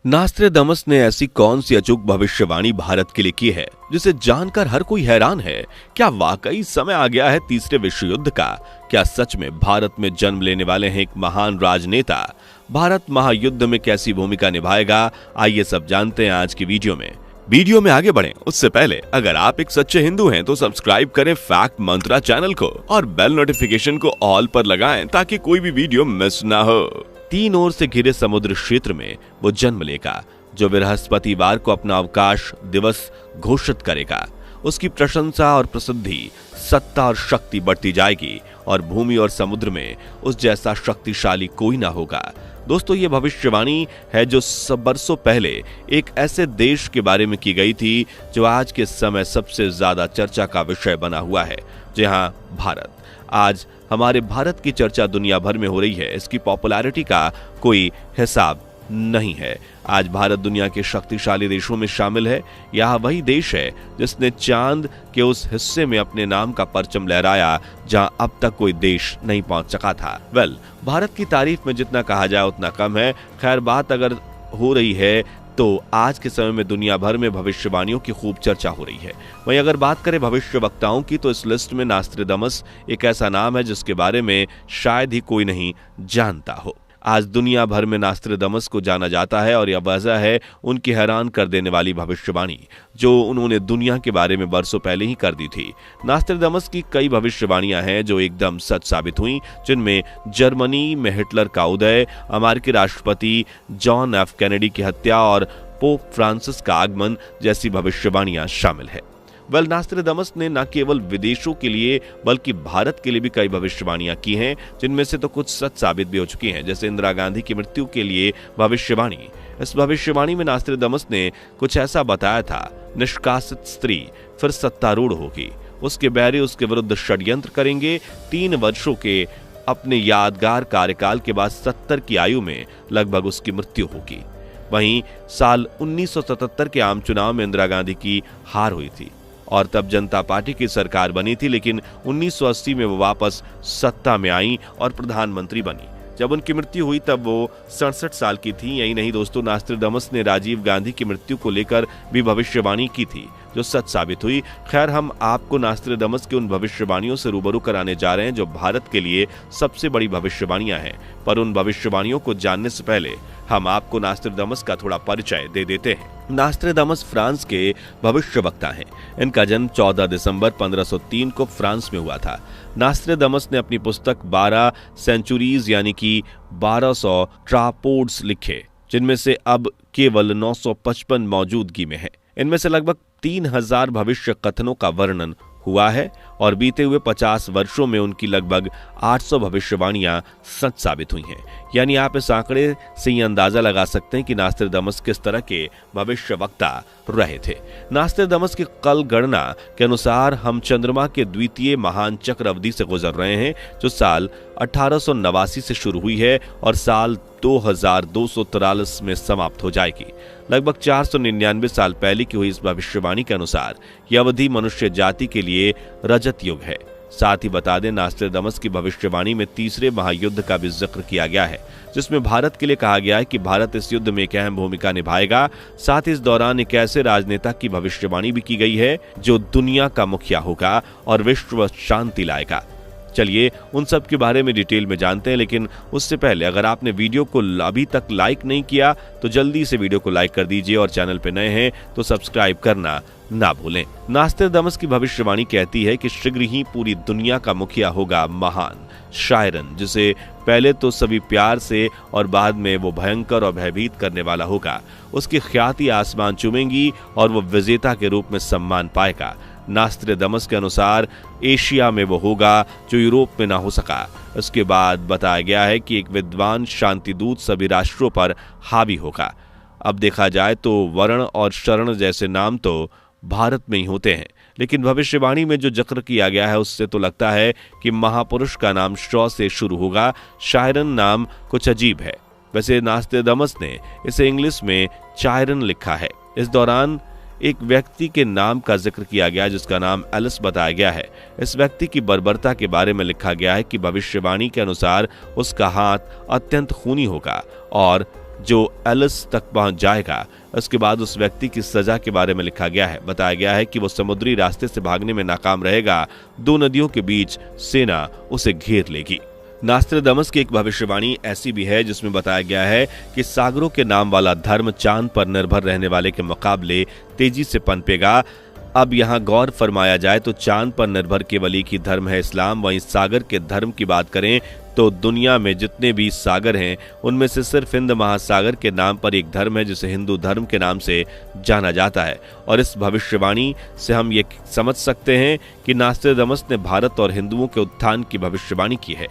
नास्ट्रेदामस ने ऐसी कौन सी अचूक भविष्यवाणी भारत के लिए की है जिसे जानकर हर कोई हैरान है। क्या वाकई समय आ गया है तीसरे विश्व युद्ध का? क्या सच में भारत में जन्म लेने वाले हैं एक महान राजनेता? भारत महायुद्ध में कैसी भूमिका निभाएगा? आइए सब जानते हैं आज की वीडियो में आगे बढ़ें उससे पहले अगर आप एक सच्चे हिंदू हैं तो सब्सक्राइब करें फैक्ट मंत्रा चैनल को और बेल नोटिफिकेशन को ऑल पर लगाएं ताकि कोई भी वीडियो मिस ना हो। तीन ओर से घिरे समुद्र क्षेत्र में वो जन्म लेगा जो बृहस्पतिवार को अपना अवकाश दिवस घोषित करेगा। उसकी प्रशंसा और प्रसिद्धि, सत्ता और शक्ति बढ़ती जाएगी और भूमि और समुद्र में उस जैसा शक्तिशाली कोई ना होगा। दोस्तों, ये भविष्यवाणी है जो बरसों पहले एक ऐसे देश के बारे में की गई थी जो आज के समय सबसे ज्यादा चर्चा का विषय बना हुआ है। जी हाँ, भारत। आज हमारे भारत की चर्चा दुनिया भर में हो रही है। इसकी पॉपुलैरिटी का कोई हिसाब नहीं है। आज भारत दुनिया के शक्तिशाली देशों में शामिल है। यह वही देश है जिसने चांद के उस हिस्से में अपने नाम का परचम लहराया जहां अब तक कोई देश नहीं पहुंच सका था। भारत की तारीफ में जितना कहा जाए उतना कम है। खैर, बात अगर हो रही है तो आज के समय में दुनिया भर में भविष्यवाणियों की खूब चर्चा हो रही है। वहीं अगर बात करें भविष्यवक्ताओं की तो इस लिस्ट में नास्ट्रेदामस एक ऐसा नाम है जिसके बारे में शायद ही कोई नहीं जानता हो। आज दुनिया भर में नास्ट्रेदामस को जाना जाता है और यह वजह है उनकी हैरान कर देने वाली भविष्यवाणी जो उन्होंने दुनिया के बारे में बरसों पहले ही कर दी थी। नास्ट्रेदामस की कई भविष्यवाणियां हैं जो एकदम सच साबित हुई, जिनमें जर्मनी में हिटलर का उदय, अमेरिकी राष्ट्रपति जॉन एफ कैनेडी की हत्या और पोप फ्रांसिस का आगमन जैसी भविष्यवाणियां शामिल है। नास्ट्रेदामस ने न केवल विदेशों के लिए बल्कि भारत के लिए भी कई भविष्यवाणियां की हैं, जिनमें से तो कुछ सच साबित भी हो चुकी हैं। जैसे इंदिरा गांधी की मृत्यु के लिए भविष्यवाणी। इस भविष्यवाणी में नास्ट्रेदामस ने कुछ ऐसा बताया था, निष्कासित स्त्री फिर सत्तारूढ़ होगी, उसके बैरी उसके विरुद्ध षड्यंत्र करेंगे। 3 वर्षों के अपने यादगार कार्यकाल के बाद 70 की आयु में लगभग उसकी मृत्यु होगी। वहीं साल 1977 के आम चुनाव में इंदिरा गांधी की हार हुई थी और तब जनता पार्टी की सरकार बनी थी, लेकिन 1980 में वो वापस सत्ता में आई और प्रधानमंत्री बनी। जब उनकी मृत्यु हुई तब वो 67 साल की थी। यही नहीं दोस्तों, नास्ट्रेदामस ने राजीव गांधी की मृत्यु को लेकर भी भविष्यवाणी की थी जो सच साबित हुई। खैर, हम आपको नास्ट्रेदामस की उन भविष्यवाणियों से रूबरू कराने जा रहे हैं जो भारत के लिए सबसे बड़ी भविष्यवाणियां हैं। पर उन भविष्यवाणियों को जानने से पहले हम आपको नास्ट्रेदामस का थोड़ा परिचय दे देते हैं। नास्ट्रेदामस फ्रांस के भविष्यवक्ता हैं। इनका जन्म 14 दिसंबर 1503 को फ्रांस में हुआ था। नास्ट्रेदामस ने अपनी पुस्तक 12 सेंचुरीज यानी कि 1200 ट्रापोड्स लिखे, जिनमें से अब केवल 955 मौजूदगी में है। इनमें से लगभग 3000 भविष्य कथनों का वर्णन हुआ है और बीते हुए 50 वर्षों में उनकी लगभग 800 भविष्यवाणियां सच साबित हुई हैं। यानी आप इस आंकड़े से ये अंदाजा लगा सकते हैं कि नास्ट्रेदामस किस तरह के भविष्यवक्ता रहे थे। नास्ट्रेदामस की कल गणना के अनुसार हम चंद्रमा के द्वितीय महान चक्र अवधि से गुजर रहे हैं जो साल 1889 से शुरू हुई है और साल 2243 में समाप्त हो जाएगी। लगभग 499 साल पहले की हुई इस भविष्यवाणी के अनुसार यह अवधि मनुष्य जाति के लिए रजत युग है। साथ ही बता दें, नास्ट्रेदामस की भविष्यवाणी में तीसरे महायुद्ध का भी जिक्र किया गया है, जिसमें भारत के लिए कहा गया है कि भारत इस युद्ध में एक अहम भूमिका निभाएगा। साथ ही इस दौरान एक ऐसे राजनेता की भविष्यवाणी भी की गई है जो दुनिया का मुखिया होगा और विश्व शांति लाएगा। चलिए उन सब के बारे में डिटेल में जानते हैं, लेकिन उससे पहले अगर आपने वीडियो को अभी तक लाइक नहीं किया तो जल्दी से वीडियो को लाइक कर दीजिए और चैनल पे नए हैं तो सब्सक्राइब करना ना भूलें। नास्ट्रेदामस की भविष्यवाणी कहती है कि शीघ्र ही पूरी दुनिया का मुखिया होगा महान शायरन, जिसे पहले तो सभी प्यार से और बाद में वो भयंकर और भयभीत करने वाला होगा। उसकी ख्याति आसमान चूमेंगी और वो विजेता के रूप में सम्मान पाएगा। नास्ट्रेदामस के अनुसार एशिया में वो होगा जो यूरोप में ना हो सका। उसके बाद बताया गया है कि एक विद्वान शांतिदूत सभी राष्ट्रों पर हावी होगा। अब देखा जाए तो वर्ण और शरण जैसे नाम तो भारत में ही होते हैं, लेकिन भविष्यवाणी में जो जिक्र किया गया है उससे तो लगता है कि महापुरुष का नाम शौ से शुरू होगा। शायरन नाम कुछ अजीब है। वैसे नास्ट्रेदामस ने इसे इंग्लिश में चायरन लिखा है। इस दौरान एक व्यक्ति के नाम का जिक्र किया गया जिसका नाम एलिस बताया गया है। इस व्यक्ति की बर्बरता के बारे में लिखा गया है कि भविष्यवाणी के अनुसार उसका हाथ अत्यंत खूनी होगा और जो एलिस तक पहुंच जाएगा। उसके बाद उस व्यक्ति की सजा के बारे में लिखा गया है। बताया गया है कि वो समुद्री रास्ते से भागने में नाकाम रहेगा। दो नदियों के बीच सेना उसे घेर लेगी। नास्ट्राडामस की एक भविष्यवाणी ऐसी भी है जिसमें बताया गया है कि सागरों के नाम वाला धर्म चांद पर निर्भर रहने वाले के मुकाबले तेजी से पनपेगा। अब यहाँ गौर फरमाया जाए तो चांद पर निर्भर केवल एक ही धर्म है, इस्लाम। वहीं सागर के धर्म की बात करें तो दुनिया में जितने भी सागर हैं उनमें से सिर्फ हिंद महासागर के नाम पर एक धर्म है जिसे हिंदू धर्म के नाम से जाना जाता है। और इस भविष्यवाणी से हम ये समझ सकते हैं कि नास्ट्राडामस ने भारत और हिंदुओं के उत्थान की भविष्यवाणी की है।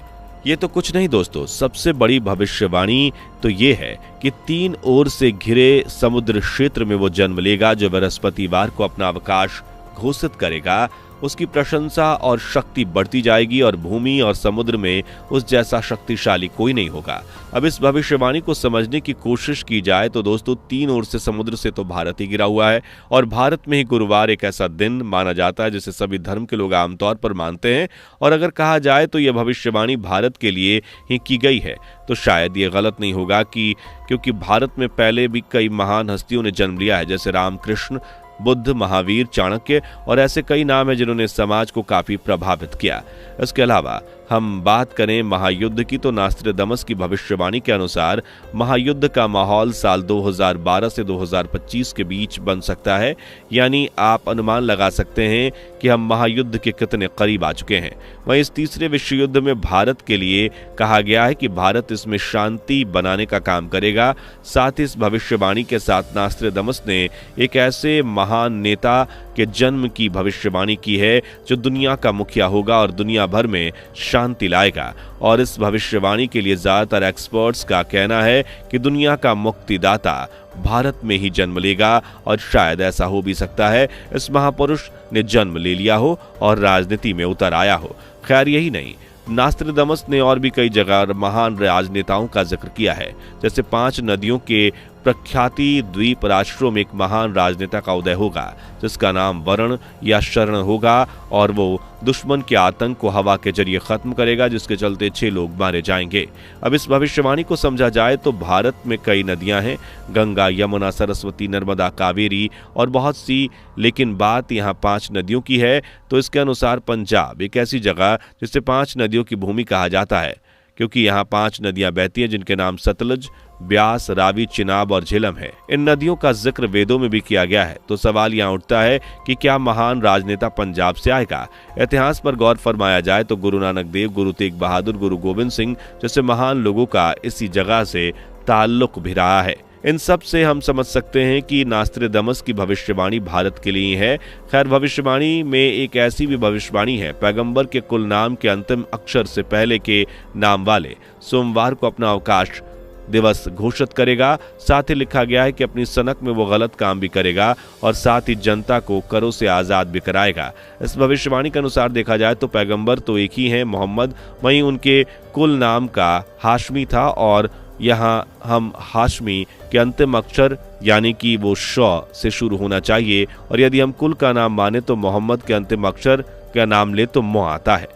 ये तो कुछ नहीं दोस्तों, सबसे बड़ी भविष्यवाणी तो ये है कि 3 ओर से घिरे समुद्र क्षेत्र में वो जन्म लेगा जो बृहस्पतिवार को अपना अवकाश घोषित करेगा। उसकी प्रशंसा और शक्ति बढ़ती जाएगी और भूमि और समुद्र में उस जैसा शक्तिशाली कोई नहीं होगा। अब इस भविष्यवाणी को समझने की कोशिश की जाए तो दोस्तों 3 ओर से समुद्र से तो भारत ही घिरा हुआ है और भारत में ही गुरुवार एक ऐसा दिन माना जाता है जिसे सभी धर्म के लोग आमतौर पर मानते हैं। और अगर कहा जाए तो यह भविष्यवाणी भारत के लिए ही की गई है तो शायद ये गलत नहीं होगा क्योंकि भारत में पहले भी कई महान हस्तियों ने जन्म लिया है, जैसे रामकृष्ण, बुद्ध, महावीर, चाणक्य और ऐसे कई नाम हैं जिन्होंने समाज को काफी प्रभावित किया। इसके अलावा हम बात करें महायुद्ध की तो नास्ट्राडामस की भविष्यवाणी के अनुसार महायुद्ध का माहौल साल 2012 से 2025 के बीच बन सकता है। यानी आप अनुमान लगा सकते हैं कि हम महायुद्ध के कितने करीब आ चुके हैं। वहीं इस तीसरे विश्व युद्ध में भारत के लिए कहा गया है कि भारत इसमें शांति बनाने का काम करेगा। साथ ही इस भविष्यवाणी के साथ नास्ट्राडामस ने एक ऐसे महान नेता के जन्म की भविष्यवाणी की है जो दुनिया का मुखिया होगा और दुनिया भर में शांति लाएगा। और इस भविष्यवाणी के लिए ज्यादातर एक्सपर्ट्स का कहना है कि दुनिया का मुक्तिदाता भारत में ही जन्म लेगा और शायद ऐसा हो भी सकता है इस महापुरुष ने जन्म ले लिया हो और राजनीति में उतर आया हो। खैर यही नहीं, नास्ट्राडामस ने और भी कई जगह महान राजनेताओं का जिक्र किया है, जैसे 5 नदियों के प्रख्याति द्वीप राष्ट्रों में एक महान राजनेता का उदय होगा जिसका नाम वरुण या शरण होगा और वो दुश्मन के आतंक को हवा के जरिए खत्म करेगा जिसके चलते 6 लोग मारे जाएंगे। अब इस भविष्यवाणी को समझा जाए तो भारत में कई नदियां हैं, गंगा, यमुना, सरस्वती, नर्मदा, कावेरी और बहुत सी, लेकिन बात यहाँ 5 नदियों की है। तो इसके अनुसार पंजाब एक ऐसी जगह जिसे 5 नदियों की भूमि कहा जाता है क्योंकि यहाँ 5 नदियां बहती हैं जिनके नाम सतलज, ब्यास, रावी, चिनाब और झेलम है। इन नदियों का जिक्र वेदों में भी किया गया है। तो सवाल यहाँ उठता है कि क्या महान राजनेता पंजाब से आएगा? इतिहास पर गौर फरमाया जाए तो गुरु नानक देव, गुरु तेग बहादुर, गुरु गोविंद सिंह जैसे महान लोगों का इसी जगह से ताल्लुक भी रहा है। इन सब से हम समझ सकते हैं कि नास्ट्राडामस की भविष्यवाणी भारत के लिए है। खैर भविष्यवाणी में एक ऐसी भी भविष्यवाणी है, पैगंबर के कुल नाम के अंतिम अक्षर से पहले के नाम वाले सोमवार को अपना अवकाश दिवस घोषित करेगा। साथ ही लिखा गया है कि अपनी सनक में वो गलत काम भी करेगा और साथ ही जनता को करों से आजाद भी कराएगा। इस भविष्यवाणी के अनुसार देखा जाए तो पैगंबर तो एक ही हैं, मोहम्मद, वहीं उनके कुल नाम का हाशमी था और यहाँ हम हाशमी के अंतिम अक्षर यानी कि वो शौ से शुरू होना चाहिए और यदि हम कुल का नाम माने तो मोहम्मद के अंतिम अक्षर का नाम ले तो मो आता है।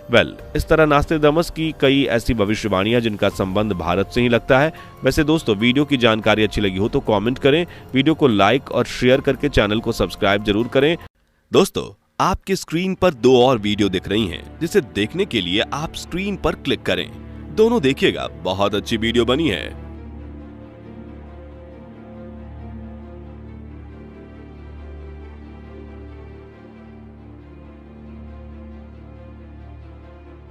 इस तरह नास्ट्राडामस की कई ऐसी भविष्यवाणियां जिनका संबंध भारत से ही लगता है। वैसे दोस्तों वीडियो की जानकारी अच्छी लगी हो तो कमेंट करें, वीडियो को लाइक और शेयर करके चैनल को सब्सक्राइब जरूर करें। दोस्तों आपकी स्क्रीन पर 2 और वीडियो दिख रही हैं जिसे देखने के लिए आप स्क्रीन पर क्लिक करें। दोनों देखिएगा, बहुत अच्छी वीडियो बनी है।